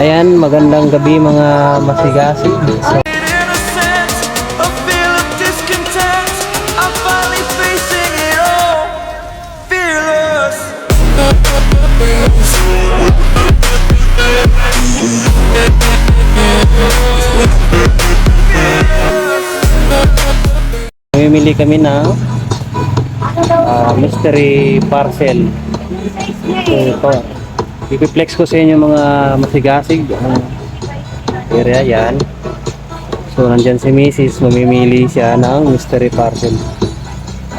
Ayan, magandang gabi mga masigasig. So, mamimili kami ng mystery parcel. So, ito. Ipiplex ko sa inyo mga masigasig ang area yan. So nandyan si Mrs. Mamimili siya ng mystery parcel.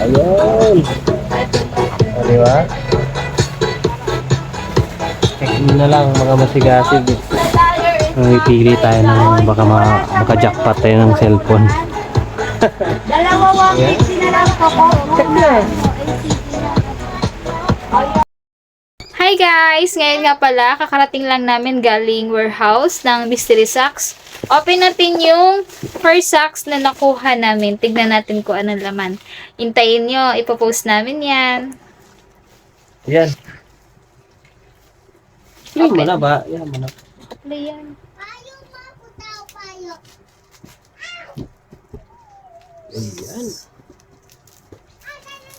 Ayun. Diba? Check na lang mga masigasig. Mamipili tayo ng baka maka-jackpot tayo ng cellphone. Dalawa 150 na lang ako. Check na. Hi guys! Ngayon nga pala, kakarating lang namin galing warehouse ng Mystery Sacks. Open natin yung first sacks na nakuha namin. Tignan natin kung anong laman. Hintayin nyo, ipopost namin yan. Yan. Yan mo na ba? Yan mo na. Apply yan. Ayan.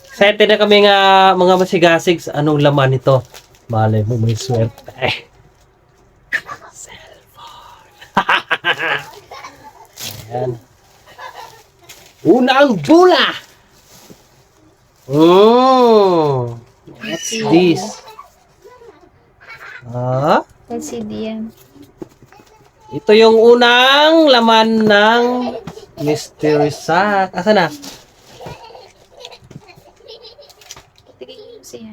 Excited na kami nga mga masigasig sa anong laman nito. Malay mo may swerte. Cellphone. Ayan. Unang bula! What's this? LCD yan. Ito yung unang laman ng mystery sack. Asa na? Tignan nyo siya.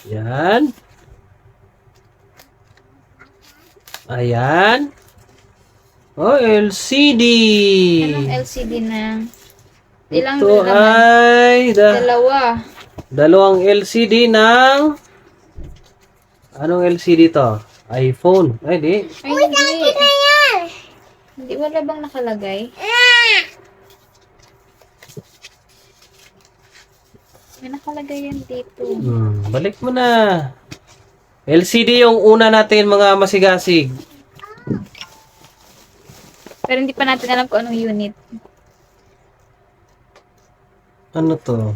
Yan. Ayan. Oh, LCD. Anong LCD na? Ilang Ito laman? ay Dalawa. dalawang LCD ng anong LCD to? iPhone. Ay, di. Ay, hindi. Hindi, wala bang nakalagay? May nakalagay yan dito. Balik mo na. LCD yung una natin mga masigasig. Pero hindi pa natin alam kung anong unit. Ano to?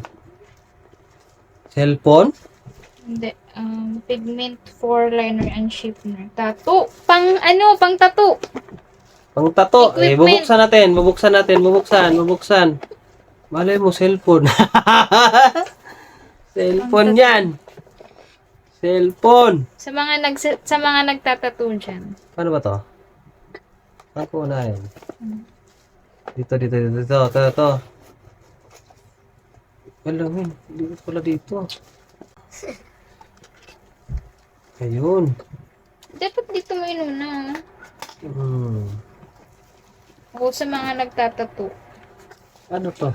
Cellphone? Hindi. Pigment for liner and shapener. Tattoo. Pang ano? Pang tattoo. Pang tato. Eh, Equipment. Bubuksan. Malay mo, cellphone. Cellphone yan. Cellphone. Sa mga nagtatattoo dyan. Paano ba to? Saan ko unahin? Dito. Ito. Alam dito pala dito. Ayun. Dapat dito mo inuna. Hmm. O sa mga nagtatattoo. Ano to?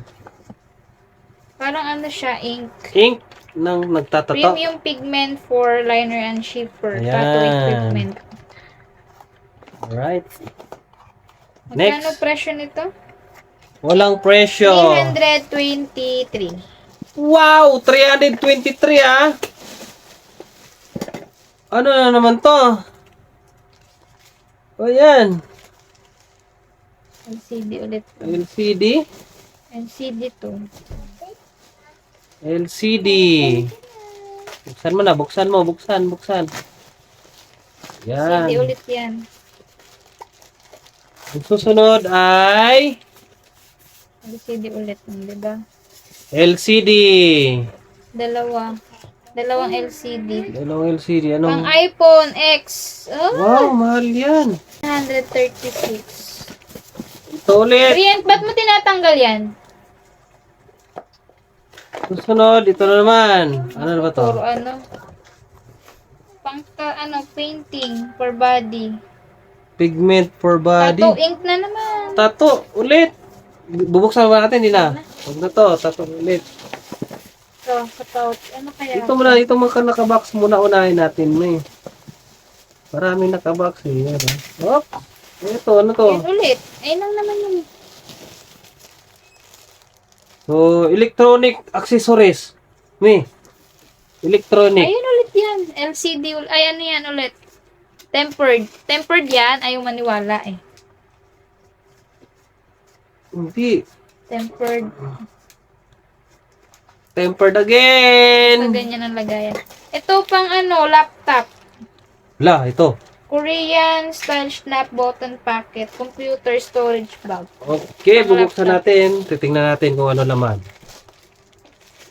Parang ano siya, ink. Ink ng nagtatato. Premium pigment for liner and shaper. Ayan. Tattoo equipment. Alright. Magkano Next. presyo nito? Walang presyo. 323. Wow! 323 ah! Ano na naman to? O yan. LCD ulit. LCD? LCD to. LCD. Buksan mo na. Buksan. Yan. LCD ulit yan. Ang susunod ay LCD ulit. Diba? LCD. Dalawang LCD. Dalawang LCD. Pang Anong? iPhone X. Oh, Wow, mahal yan. 136. Ito ulit. Rian, ba't mo tinatanggal yan? Susunod, ito na naman. Ano na ba to? Puro ano? Painting for body. Pigment for body. Tattoo ink na naman. Tato, ulit. Bubuksan ba natin? Hindi na. Huwag na to. Tato ulit. So, katout. Ano kaya? Ito mga nakabox muna unahin natin mo eh. Maraming nakabox eh. Yan, oh. Ito, ano to? Yan ulit. Ayun lang naman yun. So, electronic accessories. May. Electronic. Ayun ulit yan. LCD. Ay, ano yan ulit? Tempered. Tempered yan. Ayaw maniwala eh. Hindi. Tempered. Tempered So, again. ganyan ang lagayan. Ito pang ano, laptop. La, ito. Korean style snap button packet. Computer storage bag. Okay, Ang bubuksan laptop. natin. Titingnan natin kung ano laman.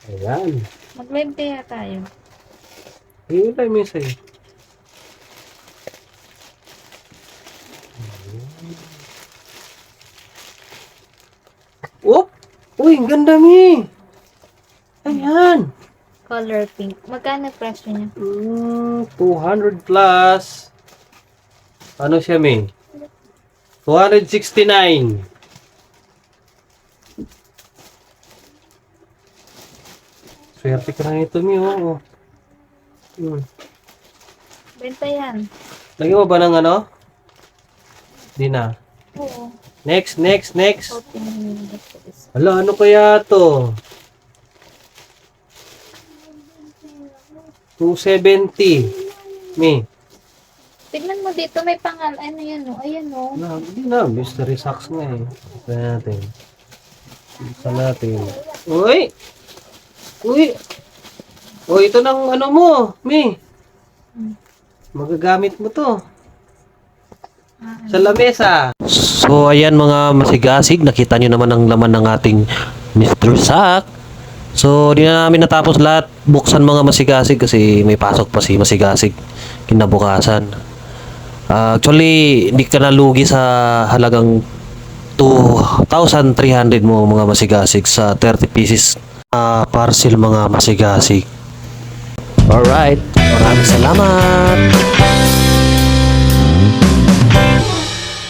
Ayan. Mag-live kaya tayo. Hintay mo yung sa'yo. Oop! Uy, ang ganda mi! Ayan! Color pink. Magkano presyo niya? 200 plus. Ano siya, mi? 269. Swerte ka na ito, mi. Oo. Benta yan. Lagyan mo ba ng ano? Di na. Oo. Next, next, next. Open minutes. Hala, ano kaya to? 270. Mi. Tignan mo dito, may pangal. Ano yan, oh? Ayan, oh. Hindi na. Mystery socks nga eh. Buksan natin. Buksan natin. Uy! Uy! O, ito ng ano mo, Mi. Magagamit mo to. Sa lamesa. So, ayan mga masigasig. Nakita nyo naman ang laman ng ating Mr. Sack. So, di na namin natapos lahat buksan mga masigasig kasi may pasok pa si masigasig kinabukasan. Actually, hindi ka nalugi sa halagang 2,300 mo mga masigasig sa 30 pieces parcel mga masigasig. Alright, maraming salamat!